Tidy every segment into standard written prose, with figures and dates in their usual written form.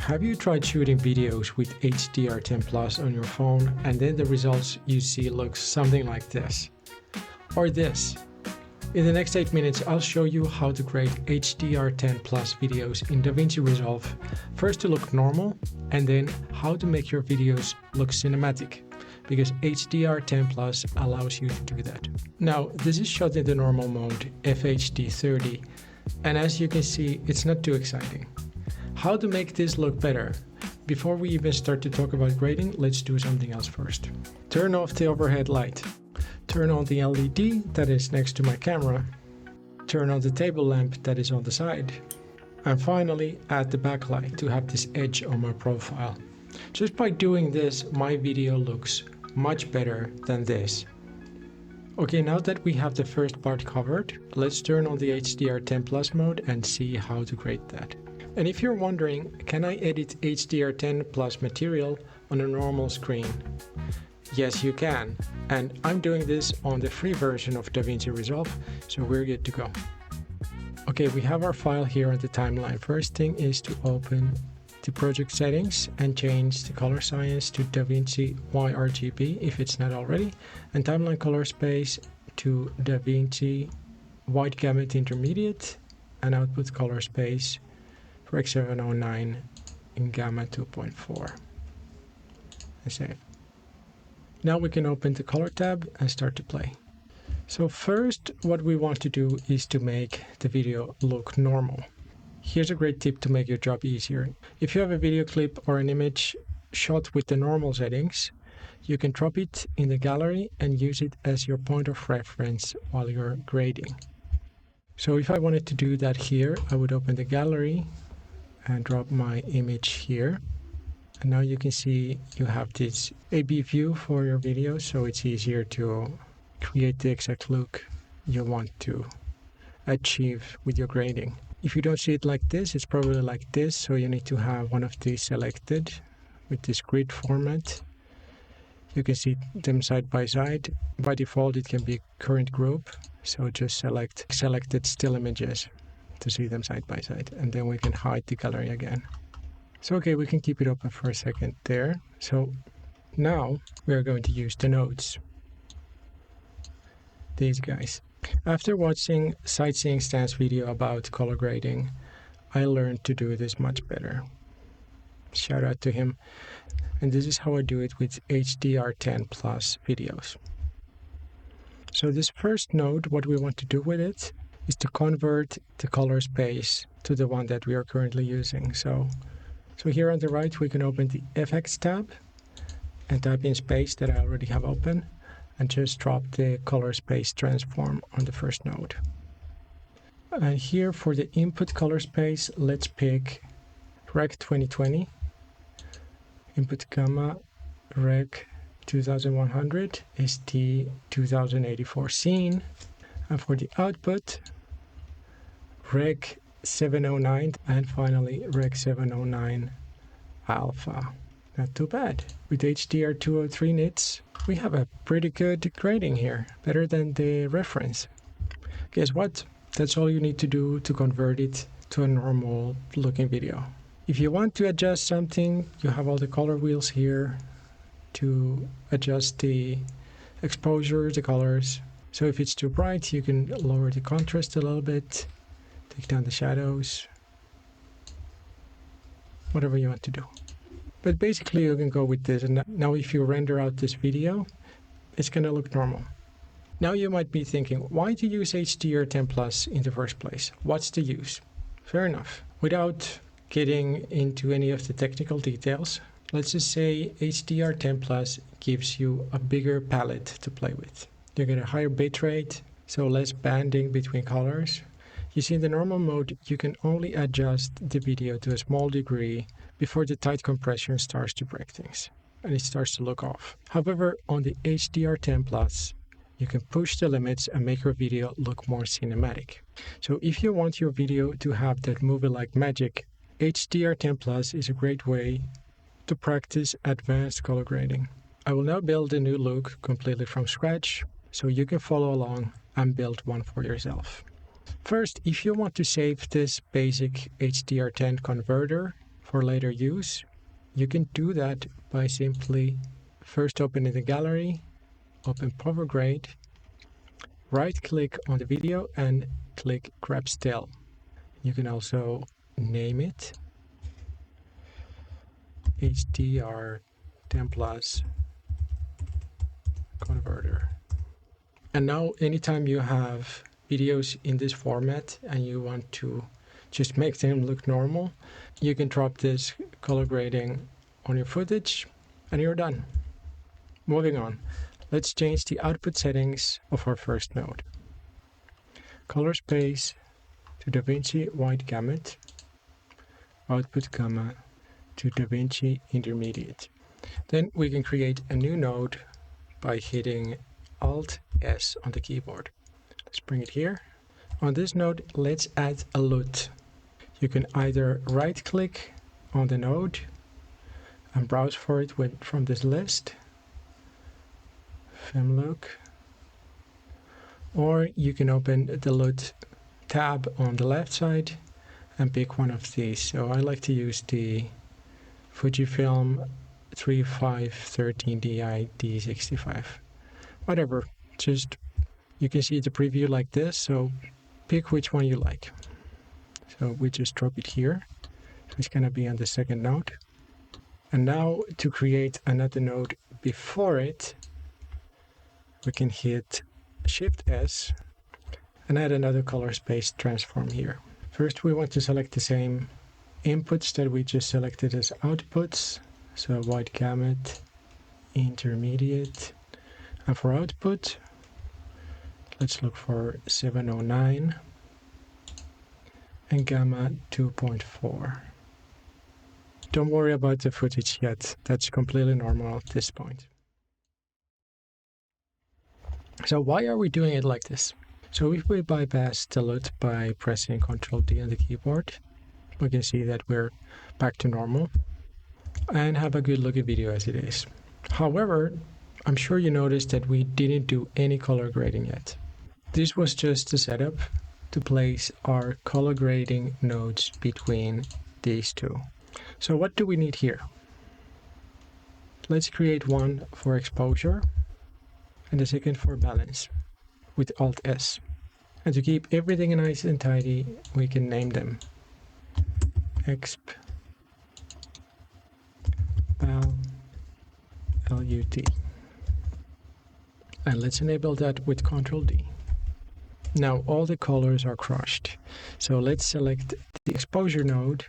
Have you tried shooting videos with HDR10 Plus on your phone and then the results you see look something like this? Or this? In the next 8 minutes, I'll show you how to create HDR10 Plus videos in DaVinci Resolve, first to look normal, and then how to make your videos look cinematic, because HDR10 Plus allows you to do that. Now, this is shot in the normal mode, FHD30, and as you can see, it's not too exciting. How to make this look better? Before we even start to talk about grading, let's do something else first. Turn off the overhead light. Turn on the LED that is next to my camera. Turn on the table lamp that is on the side. And finally, add the backlight to have this edge on my profile. Just by doing this, my video looks much better than this. Okay, now that we have the first part covered, let's turn on the HDR10 Plus mode and see how to grade that. And if you're wondering, can I edit HDR10 Plus material on a normal screen? Yes, you can. And I'm doing this on the free version of DaVinci Resolve, so we're good to go. Okay, we have our file here on the timeline. First thing is to open the project settings and change the color science to DaVinci YRGB if it's not already, and timeline color space to DaVinci White Gamut Intermediate, and output color space Rec 709 in Gamma 2.4. And save. Now we can open the color tab and start to play. So first, what we want to do is to make the video look normal. Here's a great tip to make your job easier. If you have a video clip or an image shot with the normal settings, you can drop it in the gallery and use it as your point of reference while you're grading. So if I wanted to do that here, I would open the gallery and drop my image here. And now you can see you have this A/B view for your video, so it's easier to create the exact look you want to achieve with your grading. If you don't see it like this, it's probably like this, so you need to have one of these selected with this grid format. You can see them side by side. By default, it can be current group, so just select selected still images to see them side by side, and then we can hide the gallery again. So okay, we can keep it open for a second there. So now we are going to use the nodes. These guys. After watching Sightseeing Stan's video about color grading, I learned to do this much better. Shout out to him. And this is how I do it with HDR10 Plus videos. So this first node, what we want to do with it is to convert the color space to the one that we are currently using. So here on the right, we can open the FX tab and type in space that I already have open and just drop the color space transform on the first node. And here for the input color space, let's pick Rec 2020, input gamma Rec 2100, ST 2084 scene, and for the output, Rec 709, and finally Rec 709 alpha. Not too bad. With HDR203 nits, we have a pretty good grading here, better than the reference. Guess what? That's all you need to do to convert it to a normal looking video. If you want to adjust something, you have all the color wheels here to adjust the exposure, the colors. So if it's too bright, you can lower the contrast a little bit, take down the shadows, whatever you want to do. But basically you can go with this, and now if you render out this video, it's going to look normal. Now you might be thinking, why to use HDR10 Plus in the first place? What's the use? Fair enough. Without getting into any of the technical details, let's just say HDR10 Plus gives you a bigger palette to play with. You get a higher bitrate, so less banding between colors. You see, in the normal mode, you can only adjust the video to a small degree before the tight compression starts to break things and it starts to look off. However, on the HDR10 Plus, you can push the limits and make your video look more cinematic. So if you want your video to have that movie-like magic, HDR10 Plus is a great way to practice advanced color grading. I will now build a new look completely from scratch, so you can follow along and build one for yourself. First, if you want to save this basic HDR10 converter for later use. You can do that by simply first opening the gallery, open Power Grade, right click on the video and click Grab Still. You can also name it HDR10 Plus Converter. And now anytime you have videos in this format and you want to just make them look normal, you can drop this color grading on your footage and you're done. Moving on, let's change the output settings of our first node. Color space to DaVinci Wide Gamut, output gamma to DaVinci Intermediate. Then we can create a new node by hitting Alt-S on the keyboard. Let's bring it here. On this node, let's add a LUT. You can either right-click on the node and browse for it from this list, FemLook, or you can open the LUT tab on the left side and pick one of these. So I like to use the Fujifilm 3513Di D65. Whatever, just you can see the preview like this, so pick which one you like. So we just drop it here. So it's going to be on the second node. And now to create another node before it, we can hit Shift S and add another color space transform here. First, we want to select the same inputs that we just selected as outputs. So wide gamut, intermediate. And for output, let's look for 709 and gamma 2.4. Don't worry about the footage yet. That's completely normal at this point. So why are we doing it like this? So if we bypass the LUT by pressing Ctrl D on the keyboard, we can see that we're back to normal and have a good looking video as it is. However, I'm sure you noticed that we didn't do any color grading yet. This was just a setup to place our color grading nodes between these two. So what do we need here? Let's create one for exposure and the second for balance with Alt-S. And to keep everything nice and tidy, we can name them exp bal LUT. And let's enable that with Ctrl D. Now all the colors are crushed. So let's select the exposure node,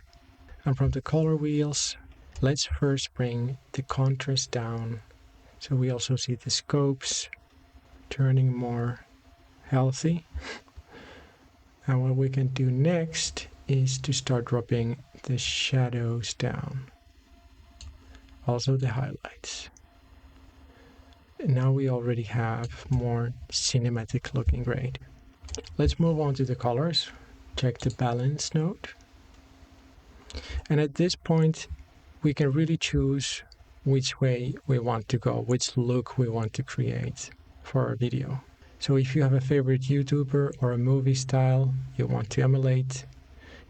and from the color wheels, let's first bring the contrast down. So we also see the scopes turning more healthy. And what we can do next is to start dropping the shadows down. Also the highlights. And now we already have more cinematic looking grade. Let's move on to the colors. Check the balance node. And at this point, we can really choose which way we want to go, which look we want to create for our video. So if you have a favorite YouTuber or a movie style you want to emulate,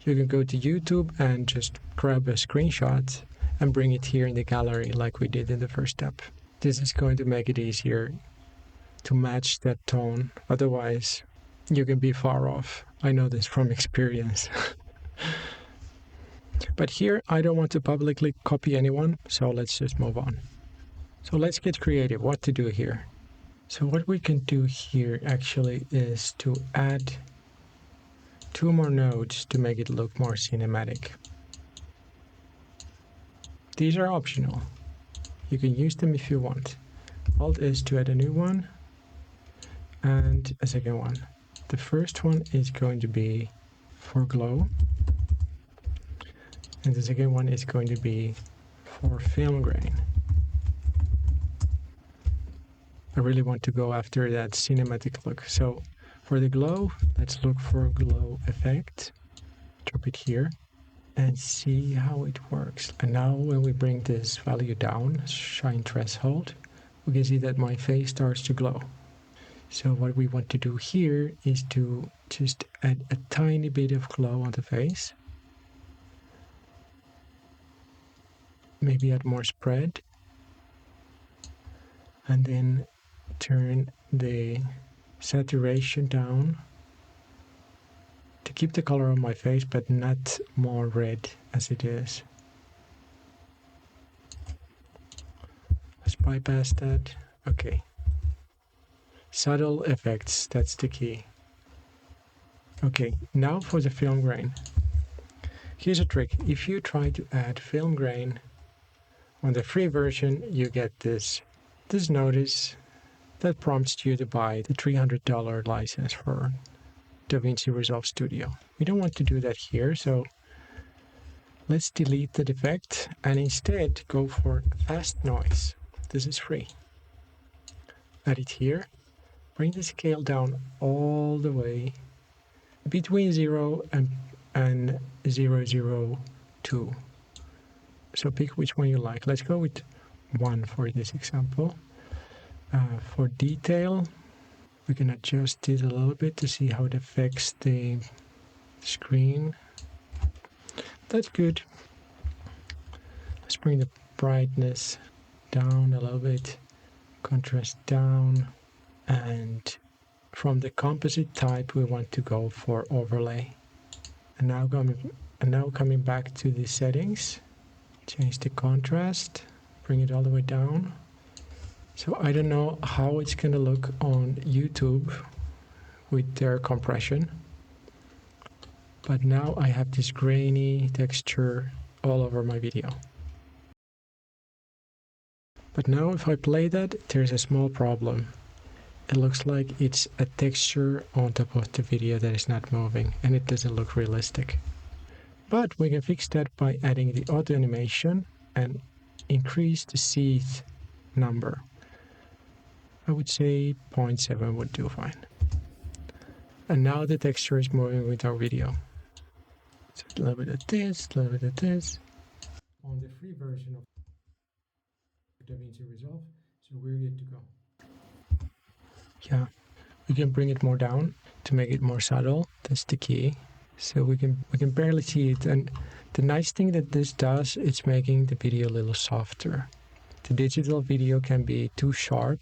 you can go to YouTube and just grab a screenshot and bring it here in the gallery like we did in the first step. This is going to make it easier to match that tone. Otherwise, you can be far off. I know this from experience. But here, I don't want to publicly copy anyone, so let's just move on. So let's get creative. What to do here? So what we can do here actually is to add 2 more nodes to make it look more cinematic. These are optional. You can use them if you want. Alt is to add a new one and a second one. The first one is going to be for glow, and the second one is going to be for film grain. I really want to go after that cinematic look. So for the glow, let's look for glow effect. Drop it here and see how it works. And now when we bring this value down, shine threshold, we can see that my face starts to glow. So what we want to do here is to just add a tiny bit of glow on the face. maybe add more spread, and then turn the saturation down to keep the color on my face but not more red as it is. Let's bypass that. Okay. Subtle effects, that's the key. Okay, now for the film grain. Here's a trick. If you try to add film grain on the free version, you get this notice that prompts you to buy the $300 license for DaVinci Resolve Studio. We don't want to do that here, so let's delete that effect and instead go for fast noise. This is free. Add it here. Bring the scale down all the way between 0 and 002. So pick which one you like. Let's go with 1 for this example. For detail, we can adjust it a little bit to see how it affects the screen. That's good. Let's bring the brightness down a little bit, contrast down, and from the composite type we want to go for overlay. And now coming back to the settings, change the contrast, bring it all the way down. So I don't know how it's going to look on YouTube with their compression, but now I have this grainy texture all over my video. But now if I play that, there's a small problem. It looks like it's a texture on top of the video that is not moving, and it doesn't look realistic. But we can fix that by adding the auto animation and increase the seed number. I would say 0.7 would do fine. And now the texture is moving with our video. So a little bit of this, a little bit of this. On the free version of DaVinci Resolve, so we're good to go. Yeah, we can bring it more down to make it more subtle. That's the key. So we can barely see it. And the nice thing that this does, it's making the video a little softer. The digital video can be too sharp.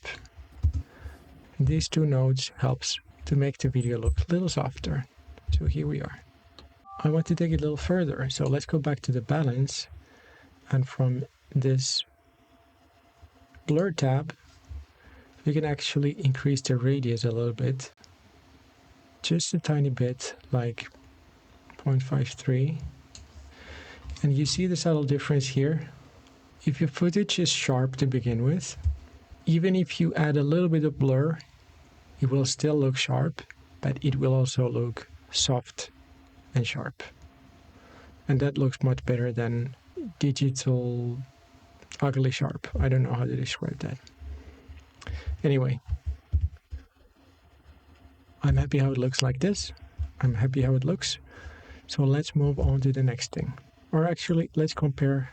And these two nodes helps to make the video look a little softer. So here we are. I want to take it a little further. So let's go back to the balance. And from this blur tab, we can actually increase the radius a little bit. Just a tiny bit, like 0.53. And you see the subtle difference here. If your footage is sharp to begin with, even if you add a little bit of blur, it will still look sharp, but it will also look soft and sharp. And that looks much better than digital ugly sharp. I don't know how to describe that. Anyway, I'm happy how it looks like this. I'm happy how it looks. So let's move on to the next thing. Or actually, let's compare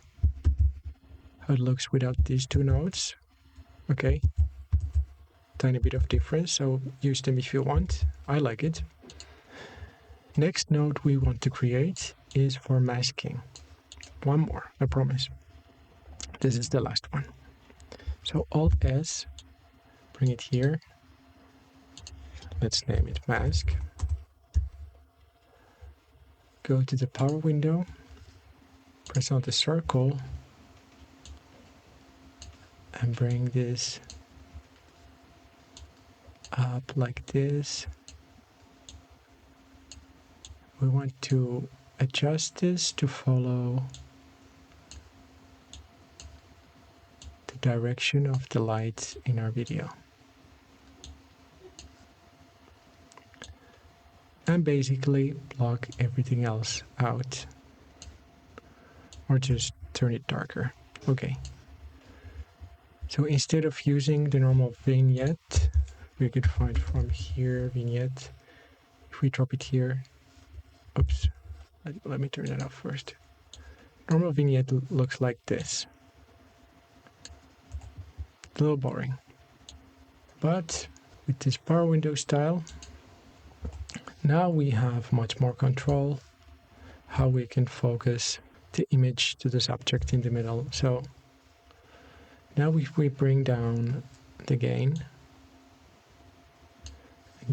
how it looks without these two nodes. Okay. Tiny bit of difference, so use them if you want. I like it. Next node we want to create is for masking. One more, I promise. This is the last one. So Alt S, bring it here. Let's name it mask. Go to the power window, press on the circle, and bring this up like this. We want to adjust this to follow the direction of the light in our video. And basically block everything else out. Or just turn it darker. Okay. So instead of using the normal vignette, we could find from here vignette. If we drop it here, oops, let me turn that off first. Normal vignette looks like this. A little boring. But with this power window style, now we have much more control how we can focus the image to the subject in the middle. So now if we bring down the gain,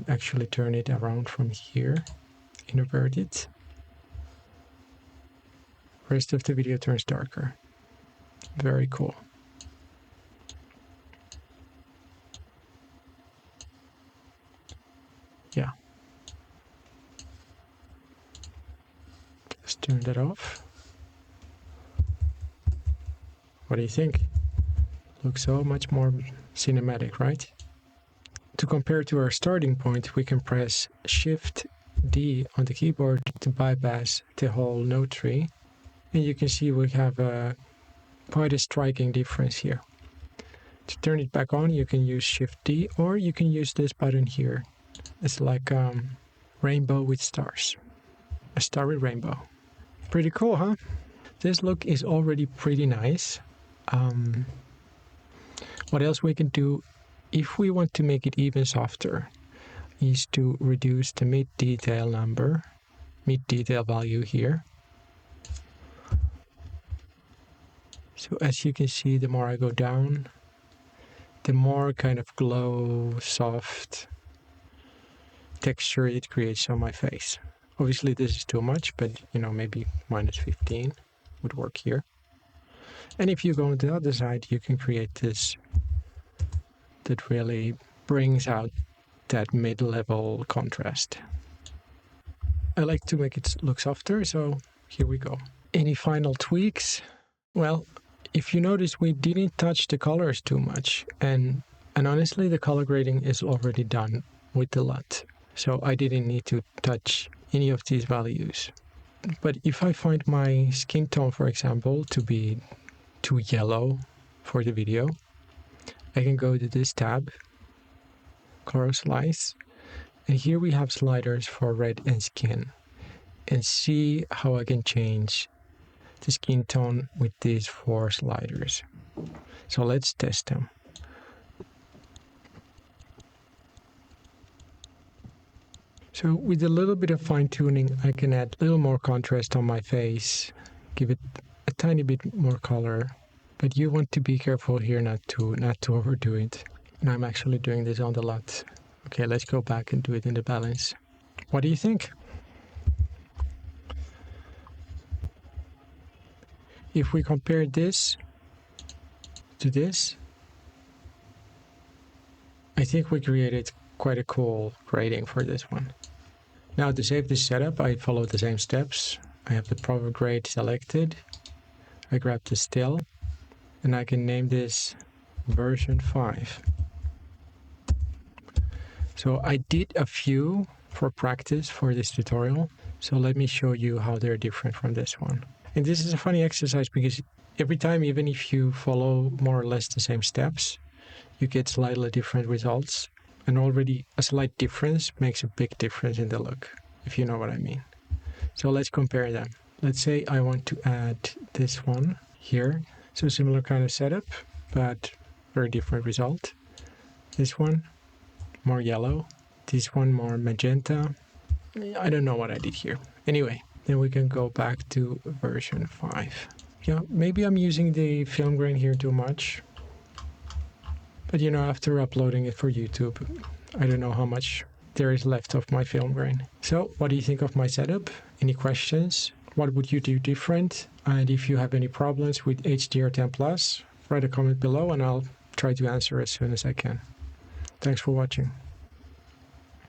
actually turn it around from here, invert it, rest of the video turns darker. Very cool. Yeah. Let's turn that off. What do you think? Looks so much more cinematic, right? To compare to our starting point, we can press Shift D on the keyboard to bypass the whole note tree. And you can see we have quite a striking difference here. To turn it back on, you can use Shift D, or you can use this button here. It's like rainbow with stars. A starry rainbow. Pretty cool, huh? This look is already pretty nice. What else we can do, if we want to make it even softer, is to reduce the mid detail value here. So as you can see, the more I go down, the more kind of glow, soft texture it creates on my face. Obviously this is too much, but you know, maybe -15 would work here. And if you go on the other side, you can create this that really brings out that mid-level contrast. I like to make it look softer, so here we go. Any final tweaks? Well, if you notice, we didn't touch the colors too much, and honestly the color grading is already done with the LUT, so I didn't need to touch any of these values. But if I find my skin tone, for example, to be too yellow for the video, I can go to this tab, color slice, and here we have sliders for red and skin, and see how I can change the skin tone with these 4 sliders. So let's test them. So with a little bit of fine tuning, I can add a little more contrast on my face, give it a tiny bit more color, but you want to be careful here not to overdo it. And I'm actually doing this on the LUT. Okay, let's go back and do it in the balance. What do you think? If we compare this to this, I think we created quite a cool grading for this one. Now to save this setup, I follow the same steps. I have the proper grade selected. I grab the still, and I can name this version 5. So I did a few for practice for this tutorial. So let me show you how they're different from this one. And this is a funny exercise because every time, even if you follow more or less the same steps, you get slightly different results. And already a slight difference makes a big difference in the look, if you know what I mean. So let's compare them. Let's say I want to add this one here. So similar kind of setup, but very different result. This one, more yellow. This one, more magenta. I don't know what I did here. Anyway, then we can go back to version 5. Yeah, maybe I'm using the film grain here too much. But you know, after uploading it for YouTube, I don't know how much there is left of my film grain. So what do you think of my setup? Any questions? What would you do different? And if you have any problems with HDR10+, write a comment below and I'll try to answer as soon as I can. Thanks for watching.